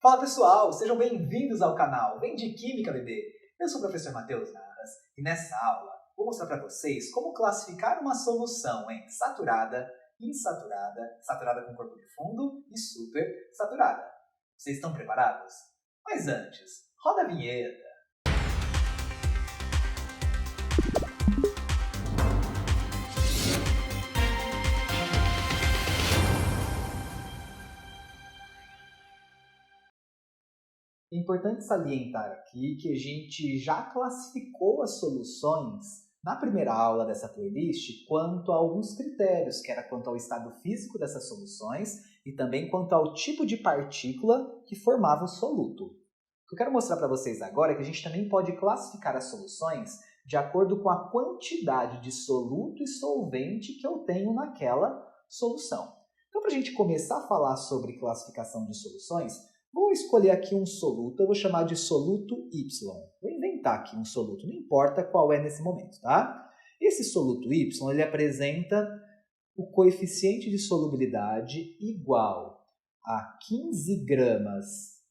Fala pessoal, sejam bem-vindos ao canal Vem de Química Bebê. Eu sou o professor Matheus Naras e nessa aula vou mostrar para vocês como classificar uma solução em saturada, insaturada, saturada com corpo de fundo e super saturada. Vocês estão preparados? Mas antes, roda a vinheta. É importante salientar aqui que a gente já classificou as soluções na primeira aula dessa playlist quanto a alguns critérios, que era quanto ao estado físico dessas soluções e também quanto ao tipo de partícula que formava o soluto. O que eu quero mostrar para vocês agora é que a gente também pode classificar as soluções de acordo com a quantidade de soluto e solvente que eu tenho naquela solução. Então, para a gente começar a falar sobre classificação de soluções, vou escolher aqui um soluto, eu vou chamar de soluto Y. Vou inventar aqui um soluto, não importa qual é nesse momento, tá? Esse soluto Y, ele apresenta o coeficiente de solubilidade igual a 15 gramas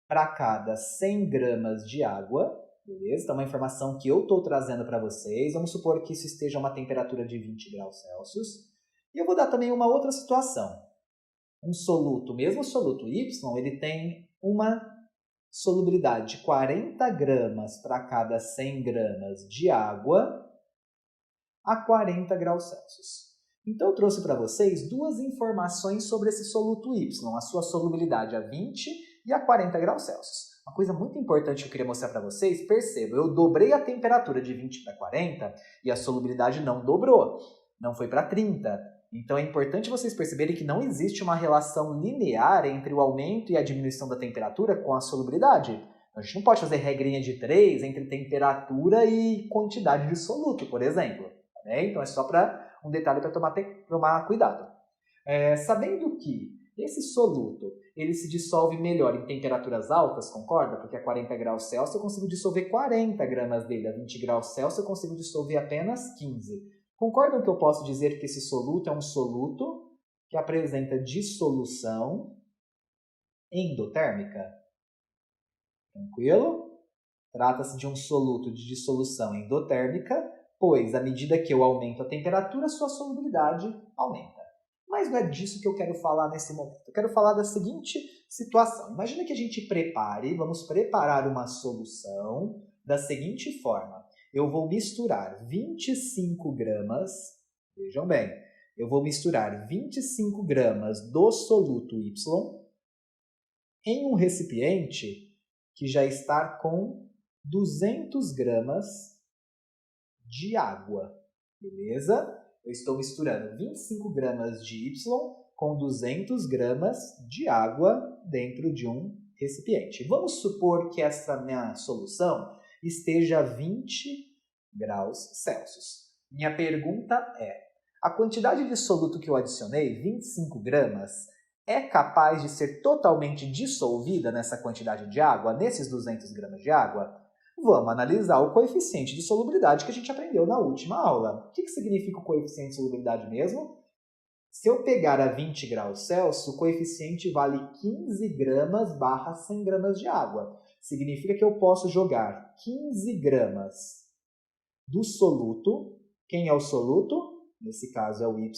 para cada 100 gramas de água, beleza? Então, é uma informação que eu estou trazendo para vocês. Vamos supor que isso esteja a uma temperatura de 20 graus Celsius. E eu vou dar também uma outra situação. Um soluto, mesmo o soluto Y, ele tem uma solubilidade de 40 gramas para cada 100 gramas de água a 40 graus Celsius. Então, eu trouxe para vocês duas informações sobre esse soluto Y, a sua solubilidade a 20 e a 40 graus Celsius. Uma coisa muito importante que eu queria mostrar para vocês, perceba, eu dobrei a temperatura de 20 para 40 e a solubilidade não dobrou, não foi para 30. Então, é importante vocês perceberem que não existe uma relação linear entre o aumento e a diminuição da temperatura com a solubilidade. A gente não pode fazer regrinha de 3 entre temperatura e quantidade de soluto, por exemplo. Né? Então, é só para um detalhe para tomar cuidado. Sabendo que esse soluto ele se dissolve melhor em temperaturas altas, concorda? Porque a 40 graus Celsius eu consigo dissolver 40 gramas dele, a 20 graus Celsius eu consigo dissolver apenas 15. Concordam que eu posso dizer que esse soluto é um soluto que apresenta dissolução endotérmica? Tranquilo? Trata-se de um soluto de dissolução endotérmica, pois à medida que eu aumento a temperatura, sua solubilidade aumenta. Mas não é disso que eu quero falar nesse momento. Eu quero falar da seguinte situação. Imagina que a gente vamos preparar uma solução da seguinte forma. Eu vou misturar 25 gramas, vejam bem, eu vou misturar 25 gramas do soluto Y em um recipiente que já está com 200 gramas de água, beleza? Eu estou misturando 25 gramas de Y com 200 gramas de água dentro de um recipiente. Vamos supor que essa minha solução esteja a 20 graus Celsius. Minha pergunta é, a quantidade de soluto que eu adicionei, 25 gramas, é capaz de ser totalmente dissolvida nessa quantidade de água, nesses 200 gramas de água? Vamos analisar o coeficiente de solubilidade que a gente aprendeu na última aula. O que significa o coeficiente de solubilidade mesmo? Se eu pegar a 20 graus Celsius, o coeficiente vale 15 gramas barra 100 gramas de água. Significa que eu posso jogar 15 gramas do soluto, quem é o soluto? Nesse caso é o Y,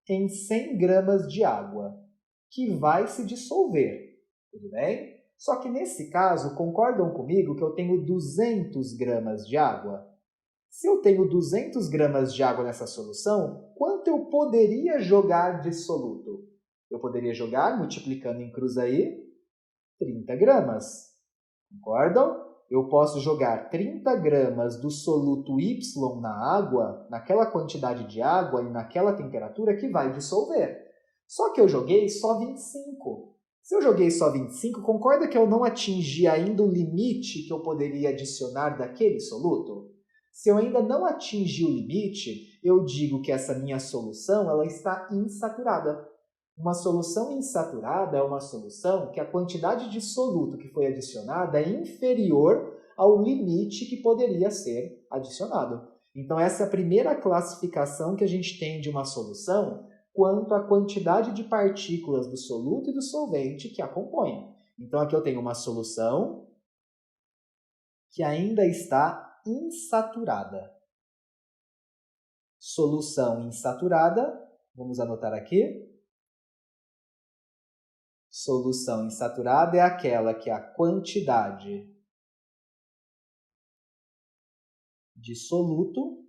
em 100 gramas de água, que vai se dissolver, tudo bem? Só que nesse caso, concordam comigo que eu tenho 200 gramas de água? Se eu tenho 200 gramas de água nessa solução, quanto eu poderia jogar de soluto? Eu poderia jogar, multiplicando em cruz aí, 30 gramas. Concordam? Eu posso jogar 30 gramas do soluto Y na água, naquela quantidade de água e naquela temperatura que vai dissolver. Só que eu joguei só 25. Se eu joguei só 25, concorda que eu não atingi ainda o limite que eu poderia adicionar daquele soluto? Se eu ainda não atingi o limite, eu digo que essa minha solução ela está insaturada. Uma solução insaturada é uma solução que a quantidade de soluto que foi adicionada é inferior ao limite que poderia ser adicionado. Então, essa é a primeira classificação que a gente tem de uma solução quanto a quantidade de partículas do soluto e do solvente que a compõem. Então, aqui eu tenho uma solução que ainda está insaturada. Solução insaturada, vamos anotar aqui. Solução insaturada é aquela que a quantidade de soluto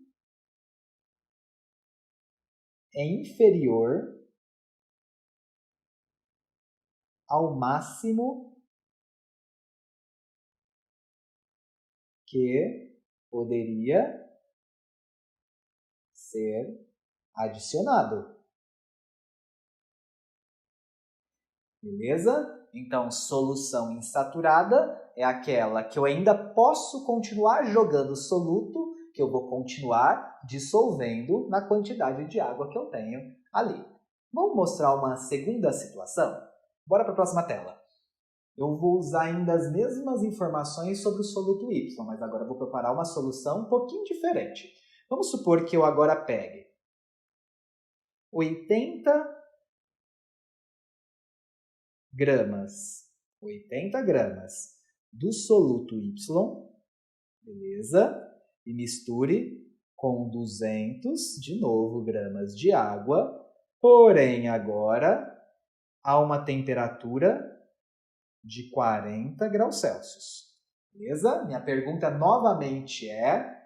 é inferior ao máximo que poderia ser adicionado. Beleza? Então, solução insaturada é aquela que eu ainda posso continuar jogando soluto, que eu vou continuar dissolvendo na quantidade de água que eu tenho ali. Vamos mostrar uma segunda situação? Bora para a próxima tela. Eu vou usar ainda as mesmas informações sobre o soluto Y, mas agora eu vou preparar uma solução um pouquinho diferente. Vamos supor que eu agora pegue 80 gramas do soluto Y, beleza? E misture com 200, de novo, gramas de água, porém agora a uma temperatura de 40 graus Celsius, beleza? Minha pergunta novamente é,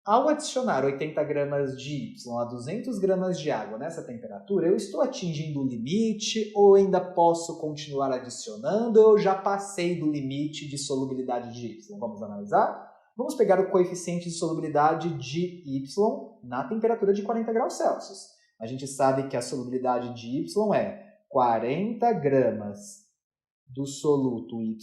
ao adicionar 80 gramas de Y a 200 gramas de água nessa temperatura, eu estou atingindo o limite ou ainda posso continuar adicionando ou eu já passei do limite de solubilidade de Y? Vamos analisar? Vamos pegar o coeficiente de solubilidade de Y na temperatura de 40 graus Celsius. A gente sabe que a solubilidade de Y é 40 gramas do soluto Y,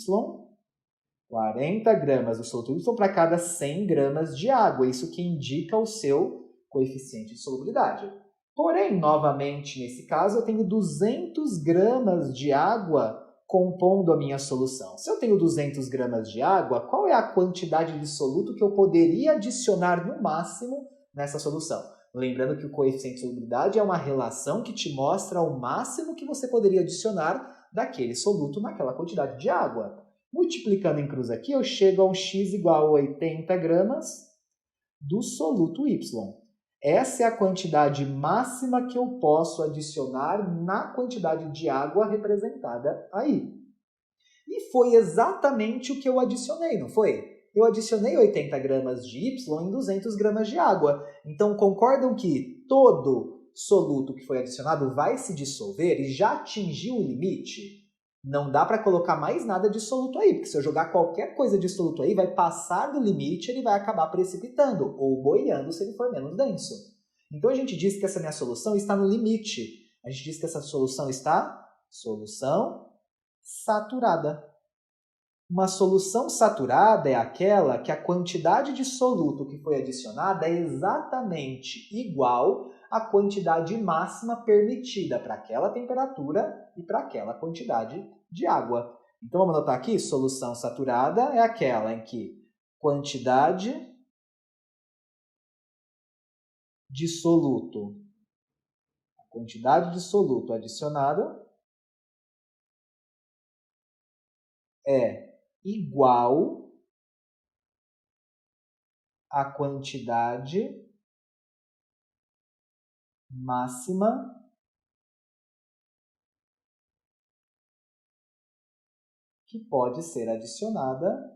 40 gramas do soluto Y para cada 100 gramas de água. Isso que indica o seu coeficiente de solubilidade. Porém, novamente, nesse caso, eu tenho 200 gramas de água compondo a minha solução. Se eu tenho 200 gramas de água, qual é a quantidade de soluto que eu poderia adicionar no máximo nessa solução? Lembrando que o coeficiente de solubilidade é uma relação que te mostra o máximo que você poderia adicionar daquele soluto naquela quantidade de água. Multiplicando em cruz aqui, eu chego a um x igual a 80 gramas do soluto Y. Essa é a quantidade máxima que eu posso adicionar na quantidade de água representada aí. E foi exatamente o que eu adicionei, não foi? Eu adicionei 80 gramas de Y em 200 gramas de água. Então, concordam que todo soluto que foi adicionado vai se dissolver e já atingiu o limite? Não dá para colocar mais nada de soluto aí, porque se eu jogar qualquer coisa de soluto aí, vai passar do limite e ele vai acabar precipitando ou boiando se ele for menos denso. Então, a gente diz que essa minha solução está no limite. A gente diz que essa solução está solução saturada. Uma solução saturada é aquela que a quantidade de soluto que foi adicionada é exatamente igual à quantidade máxima permitida para aquela temperatura e para aquela quantidade de água. Então, vamos anotar aqui, solução saturada é aquela em que quantidade de soluto adicionada é igual à quantidade máxima que pode ser adicionada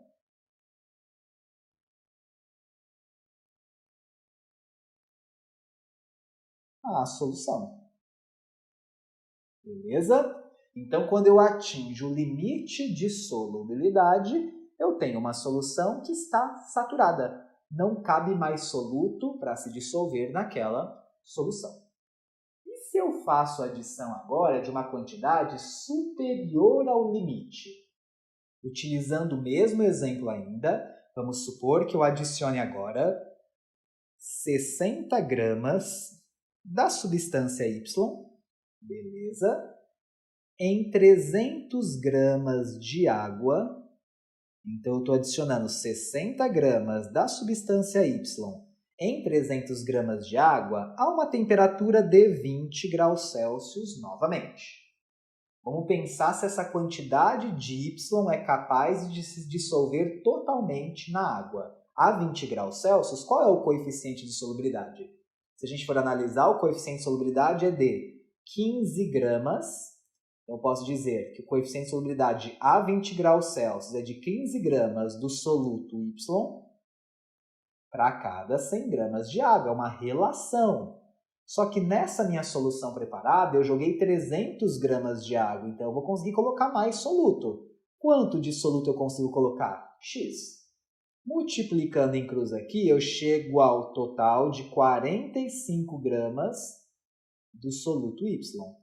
à solução. Beleza? Então, quando eu atinjo o limite de solubilidade, eu tenho uma solução que está saturada. Não cabe mais soluto para se dissolver naquela solução. E se eu faço a adição agora de uma quantidade superior ao limite? Utilizando o mesmo exemplo ainda, vamos supor que eu adicione agora 60 gramas da substância Y, beleza? Em 300 gramas de água. Então, eu estou adicionando 60 gramas da substância Y em 300 gramas de água a uma temperatura de 20 graus Celsius novamente. Vamos pensar se essa quantidade de Y é capaz de se dissolver totalmente na água. A 20 graus Celsius, qual é o coeficiente de solubilidade? Se a gente for analisar, o coeficiente de solubilidade é de 15 gramas. Então, eu posso dizer que o coeficiente de solubilidade a 20 graus Celsius é de 15 gramas do soluto Y para cada 100 gramas de água. É uma relação. Só que nessa minha solução preparada, eu joguei 300 gramas de água, então eu vou conseguir colocar mais soluto. Quanto de soluto eu consigo colocar? X. Multiplicando em cruz aqui, eu chego ao total de 45 gramas do soluto Y. O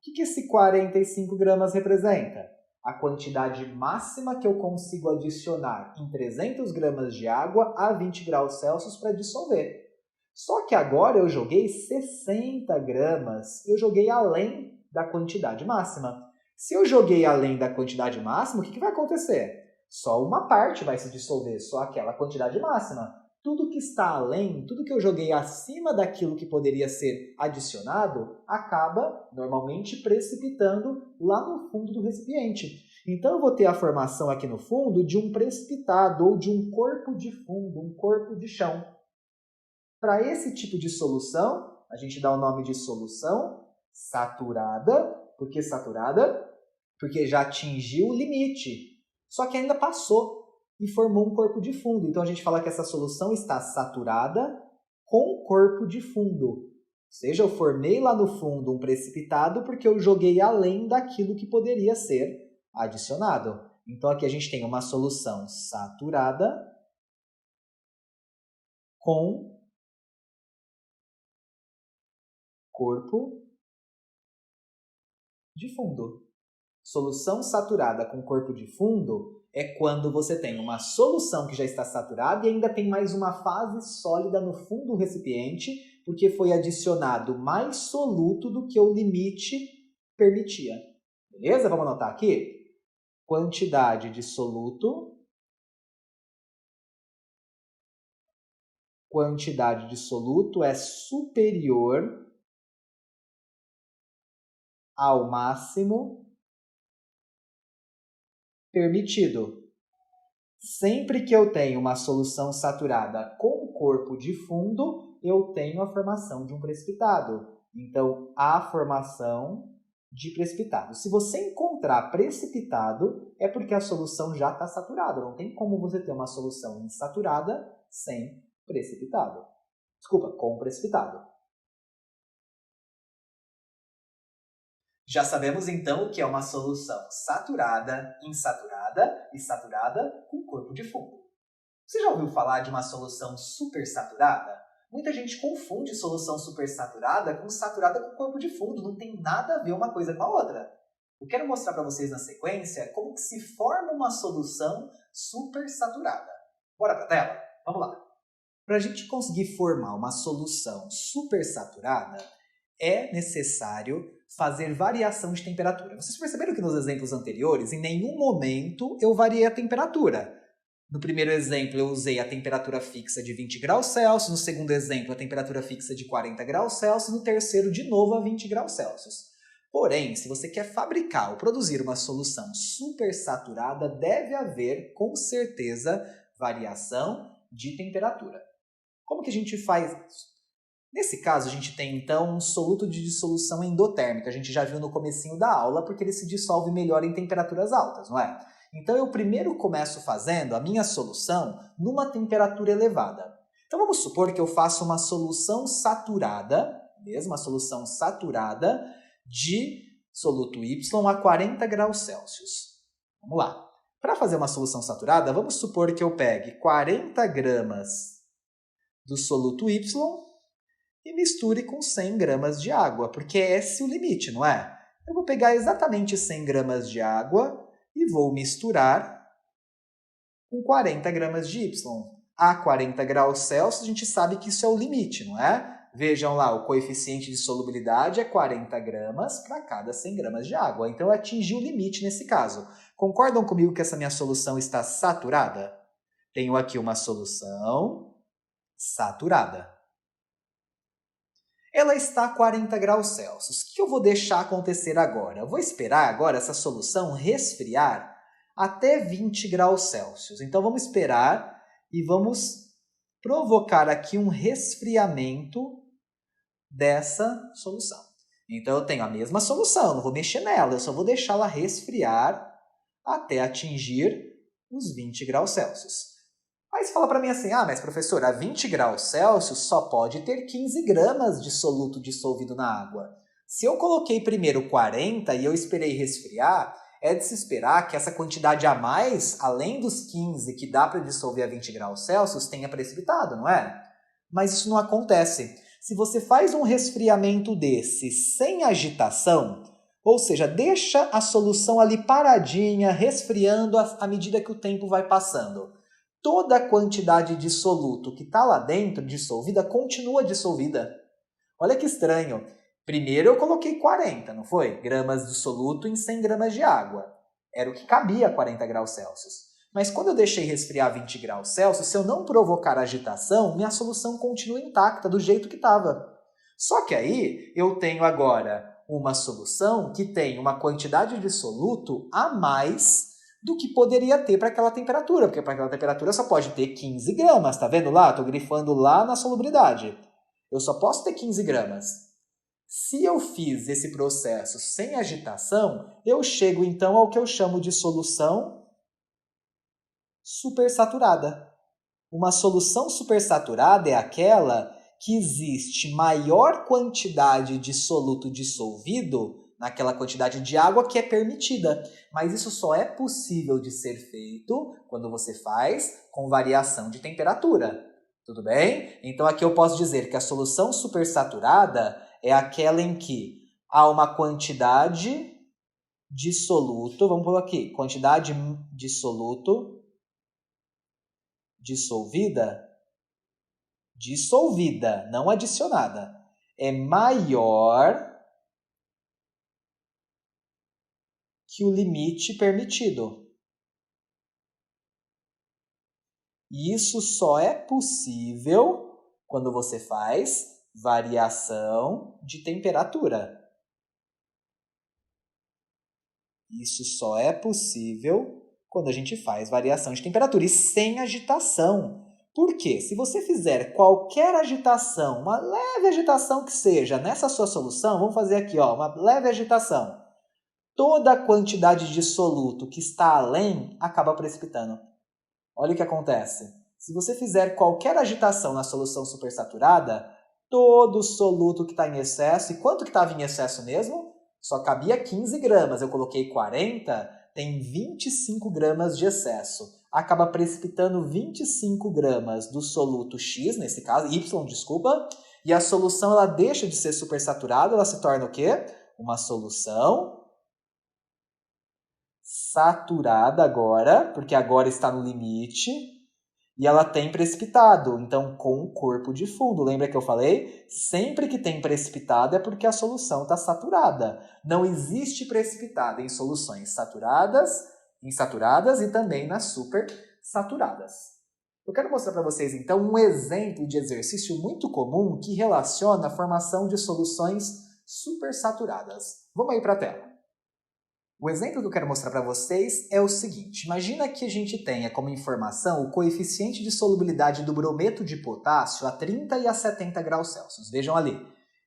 que esse 45 gramas representa? A quantidade máxima que eu consigo adicionar em 300 gramas de água a 20 graus Celsius para dissolver. Só que agora eu joguei 60 gramas, eu joguei além da quantidade máxima. Se eu joguei além da quantidade máxima, o que vai acontecer? Só uma parte vai se dissolver, só aquela quantidade máxima. Tudo que está além, tudo que eu joguei acima daquilo que poderia ser adicionado, acaba normalmente precipitando lá no fundo do recipiente. Então eu vou ter a formação aqui no fundo de um precipitado ou de um corpo de fundo, um corpo de chão. Para esse tipo de solução, a gente dá o nome de solução saturada. Por que saturada? Porque já atingiu o limite, só que ainda passou e formou um corpo de fundo. Então a gente fala que essa solução está saturada com corpo de fundo. Ou seja, eu formei lá no fundo um precipitado porque eu joguei além daquilo que poderia ser adicionado. Então aqui a gente tem uma solução saturada com corpo de fundo. Solução saturada com corpo de fundo é quando você tem uma solução que já está saturada e ainda tem mais uma fase sólida no fundo do recipiente, porque foi adicionado mais soluto do que o limite permitia. Beleza? Vamos anotar aqui? Quantidade de soluto. Quantidade de soluto é superior ao máximo permitido. Sempre que eu tenho uma solução saturada com corpo de fundo, eu tenho a formação de um precipitado. Então, a formação de precipitado. Se você encontrar precipitado, é porque a solução já está saturada. Não tem como você ter uma solução insaturada sem precipitado. Desculpa, com precipitado. Já sabemos, então, o que é uma solução saturada, insaturada e saturada com corpo de fundo. Você já ouviu falar de uma solução supersaturada? Muita gente confunde solução supersaturada com saturada com corpo de fundo. Não tem nada a ver uma coisa com a outra. Eu quero mostrar para vocês na sequência como que se forma uma solução supersaturada. Bora para a tela? Vamos lá. Para a gente conseguir formar uma solução supersaturada, é necessário fazer variação de temperatura. Vocês perceberam que nos exemplos anteriores, em nenhum momento eu variei a temperatura. No primeiro exemplo, eu usei a temperatura fixa de 20 graus Celsius, no segundo exemplo, a temperatura fixa de 40 graus Celsius, no terceiro, de novo, a 20 graus Celsius. Porém, se você quer fabricar ou produzir uma solução supersaturada, deve haver, com certeza, variação de temperatura. Como que a gente faz isso? Nesse caso, a gente tem, então, um soluto de dissolução endotérmica. A gente já viu no comecinho da aula, porque ele se dissolve melhor em temperaturas altas, não é? Então, eu primeiro começo fazendo a minha solução numa temperatura elevada. Então, vamos supor que eu faça uma solução saturada, mesmo uma solução saturada, de soluto Y a 40 graus Celsius. Vamos lá. Para fazer uma solução saturada, vamos supor que eu pegue 40 gramas do soluto Y e misture com 100 gramas de água, porque é esse o limite, não é? Eu vou pegar exatamente 100 gramas de água e vou misturar com 40 gramas de Y. A 40 graus Celsius, a gente sabe que isso é o limite, não é? Vejam lá, o coeficiente de solubilidade é 40 gramas para cada 100 gramas de água. Então, eu atingi o limite nesse caso. Concordam comigo que essa minha solução está saturada? Tenho aqui uma solução saturada. Ela está a 40 graus Celsius. O que eu vou deixar acontecer agora? Eu vou esperar agora essa solução resfriar até 20 graus Celsius. Então vamos esperar e vamos provocar aqui um resfriamento dessa solução. Então eu tenho a mesma solução, não vou mexer nela, eu só vou deixá-la resfriar até atingir os 20 graus Celsius. Aí você fala para mim assim, mas professor, a 20 graus Celsius só pode ter 15 gramas de soluto dissolvido na água. Se eu coloquei primeiro 40 e eu esperei resfriar, é de se esperar que essa quantidade a mais, além dos 15 que dá para dissolver a 20 graus Celsius, tenha precipitado, não é? Mas isso não acontece. Se você faz um resfriamento desse sem agitação, ou seja, deixa a solução ali paradinha, resfriando à medida que o tempo vai passando, toda a quantidade de soluto que está lá dentro, dissolvida, continua dissolvida. Olha que estranho. Primeiro eu coloquei 40, não foi? Gramas de soluto em 100 gramas de água. Era o que cabia a 40 graus Celsius. Mas quando eu deixei resfriar 20 graus Celsius, se eu não provocar agitação, minha solução continua intacta, do jeito que estava. Só que aí eu tenho agora uma solução que tem uma quantidade de soluto a mais do que poderia ter para aquela temperatura, porque para aquela temperatura só pode ter 15 gramas, tá vendo lá? Estou grifando lá na solubilidade. Eu só posso ter 15 gramas. Se eu fiz esse processo sem agitação, eu chego então ao que eu chamo de solução supersaturada. Uma solução supersaturada é aquela que existe maior quantidade de soluto dissolvido naquela quantidade de água que é permitida. Mas isso só é possível de ser feito quando você faz com variação de temperatura. Tudo bem? Então aqui eu posso dizer que a solução supersaturada é aquela em que há uma quantidade de soluto, vamos pôr aqui, quantidade de soluto dissolvida, não adicionada, é maior que o limite permitido. E isso só é possível quando você faz variação de temperatura. Isso só é possível quando a gente faz variação de temperatura e sem agitação. Por quê? Se você fizer qualquer agitação, uma leve agitação que seja nessa sua solução, vamos fazer aqui, uma leve agitação. Toda a quantidade de soluto que está além acaba precipitando. Olha o que acontece. Se você fizer qualquer agitação na solução supersaturada, todo o soluto que está em excesso, e quanto que estava em excesso mesmo? Só cabia 15 gramas, eu coloquei 40, tem 25 gramas de excesso. Acaba precipitando 25 gramas do soluto X, nesse caso, Y, desculpa, e a solução ela deixa de ser supersaturada, ela se torna o quê? Uma solução saturada agora, porque agora está no limite, e ela tem precipitado, então com corpo de fundo. Lembra que eu falei? Sempre que tem precipitado é porque a solução está saturada. Não existe precipitado em soluções saturadas, insaturadas e também nas supersaturadas. Eu quero mostrar para vocês, então, um exemplo de exercício muito comum que relaciona a formação de soluções supersaturadas. Vamos aí para a tela. O exemplo que eu quero mostrar para vocês é o seguinte. Imagina que a gente tenha como informação o coeficiente de solubilidade do brometo de potássio a 30 e a 70 graus Celsius. Vejam ali.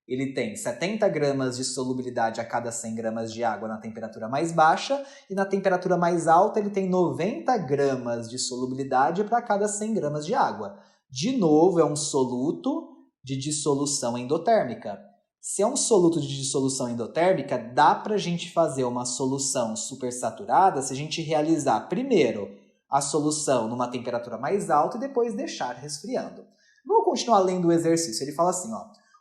Ele tem 70 gramas de solubilidade a cada 100 gramas de água na temperatura mais baixa e na temperatura mais alta ele tem 90 gramas de solubilidade para cada 100 gramas de água. De novo, é um soluto de dissolução endotérmica. Se é um soluto de dissolução endotérmica, dá para a gente fazer uma solução supersaturada se a gente realizar primeiro a solução numa temperatura mais alta e depois deixar resfriando. Vamos continuar lendo o exercício. Ele fala assim,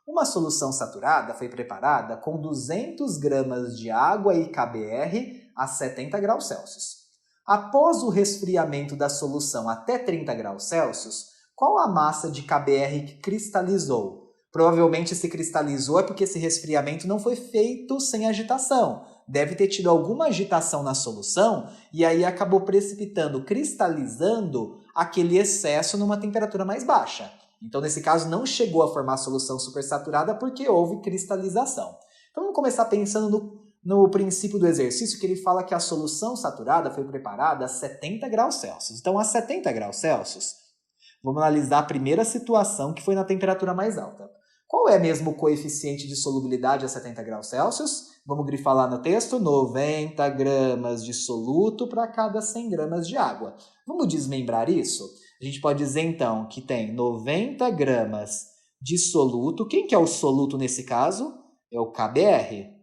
uma solução saturada foi preparada com 200 gramas de água e KBr a 70 graus Celsius. Após o resfriamento da solução até 30 graus Celsius, qual a massa de KBr que cristalizou? Provavelmente se cristalizou é porque esse resfriamento não foi feito sem agitação. Deve ter tido alguma agitação na solução e aí acabou precipitando, cristalizando aquele excesso numa temperatura mais baixa. Então, nesse caso, não chegou a formar solução supersaturada porque houve cristalização. Então, vamos começar pensando no princípio do exercício, que ele fala que a solução saturada foi preparada a 70 graus Celsius. Então, a 70 graus Celsius, vamos analisar a primeira situação, que foi na temperatura mais alta. Qual é mesmo o coeficiente de solubilidade a 70 graus Celsius? Vamos grifar lá no texto, 90 gramas de soluto para cada 100 gramas de água. Vamos desmembrar isso? A gente pode dizer, então, que tem 90 gramas de soluto. Quem que é o soluto nesse caso? É o KBr.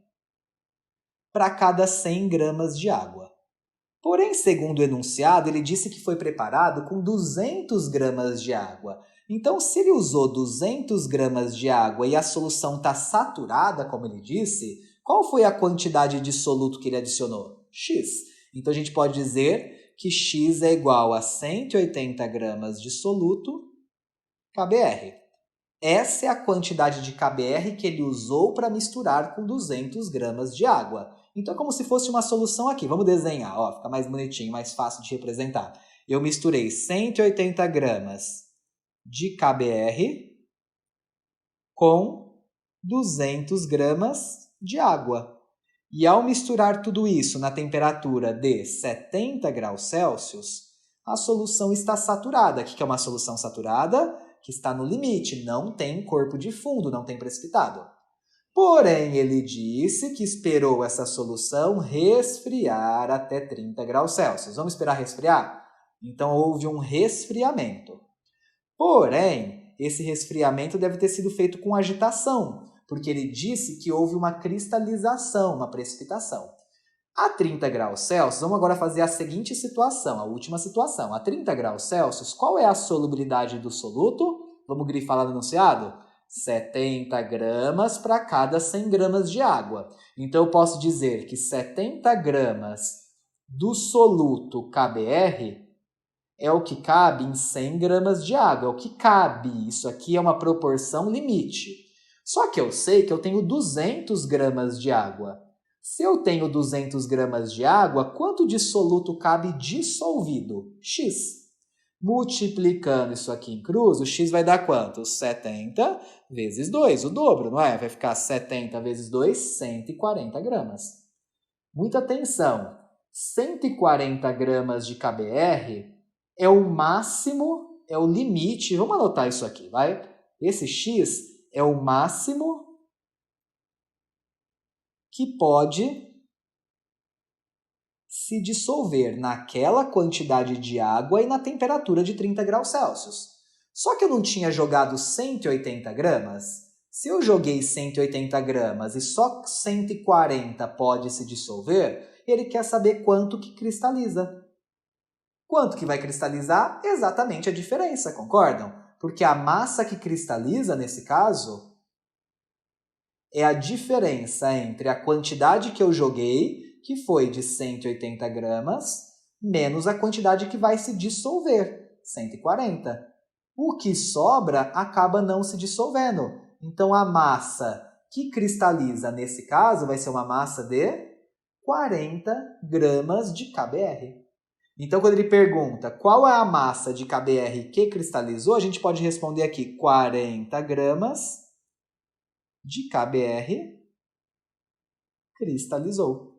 Para cada 100 gramas de água. Porém, segundo o enunciado, ele disse que foi preparado com 200 gramas de água. Então, se ele usou 200 gramas de água e a solução está saturada, como ele disse, qual foi a quantidade de soluto que ele adicionou? X. Então, a gente pode dizer que X é igual a 180 gramas de soluto KBr. Essa é a quantidade de KBr que ele usou para misturar com 200 gramas de água. Então, é como se fosse uma solução aqui. Vamos desenhar, ó, fica mais bonitinho, mais fácil de representar. Eu misturei 180 gramas de KBr com 200 gramas de água. E ao misturar tudo isso na temperatura de 70 graus Celsius, a solução está saturada. O que é uma solução saturada? Que está no limite, não tem corpo de fundo, não tem precipitado. Porém, ele disse que esperou essa solução resfriar até 30 graus Celsius. Vamos esperar resfriar? Então, houve um resfriamento. Porém, esse resfriamento deve ter sido feito com agitação, porque ele disse que houve uma cristalização, uma precipitação. A 30 graus Celsius, vamos agora fazer a seguinte situação, a última situação. A 30 graus Celsius, qual é a solubilidade do soluto? Vamos grifar lá no enunciado? 70 gramas para cada 100 gramas de água. Então, eu posso dizer que 70 gramas do soluto KBr é o que cabe em 100 gramas de água. É o que cabe. Isso aqui é uma proporção limite. Só que eu sei que eu tenho 200 gramas de água. Se eu tenho 200 gramas de água, quanto de soluto cabe dissolvido? X. Multiplicando isso aqui em cruz, o x vai dar quanto? 70 vezes 2, o dobro, não é? Vai ficar 70 vezes 2, 140 gramas. Muita atenção! 140 gramas de KBr é o máximo, é o limite. Vamos anotar isso aqui, vai? Esse x é o máximo que pode se dissolver naquela quantidade de água e na temperatura de 30 graus Celsius. Só que eu não tinha jogado 180 gramas? Se eu joguei 180 gramas e só 140 pode se dissolver, ele quer saber quanto que cristaliza. Quanto que vai cristalizar? Exatamente a diferença, concordam? Porque a massa que cristaliza, nesse caso, é a diferença entre a quantidade que eu joguei, que foi de 180 gramas, menos a quantidade que vai se dissolver, 140. O que sobra acaba não se dissolvendo. Então, a massa que cristaliza, nesse caso, vai ser uma massa de 40 gramas de KBr. Então, quando ele pergunta qual é a massa de KBr que cristalizou, a gente pode responder aqui 40 gramas de KBr cristalizou.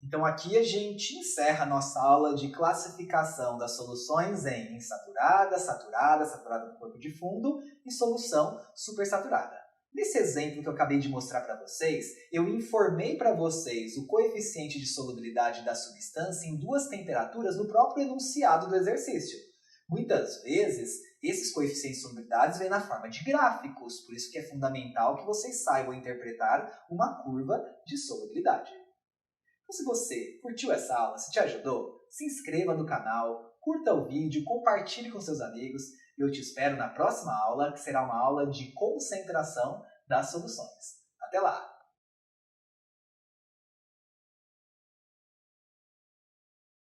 Então, aqui a gente encerra a nossa aula de classificação das soluções em insaturada, saturada, saturada com corpo de fundo e solução supersaturada. Nesse exemplo que eu acabei de mostrar para vocês, eu informei para vocês o coeficiente de solubilidade da substância em duas temperaturas no próprio enunciado do exercício. Muitas vezes, esses coeficientes de solubilidade vêm na forma de gráficos, por isso que é fundamental que vocês saibam interpretar uma curva de solubilidade. Então, se você curtiu essa aula, se te ajudou, se inscreva no canal, curta o vídeo, compartilhe com seus amigos e eu te espero na próxima aula, que será uma aula de concentração das soluções. Até lá!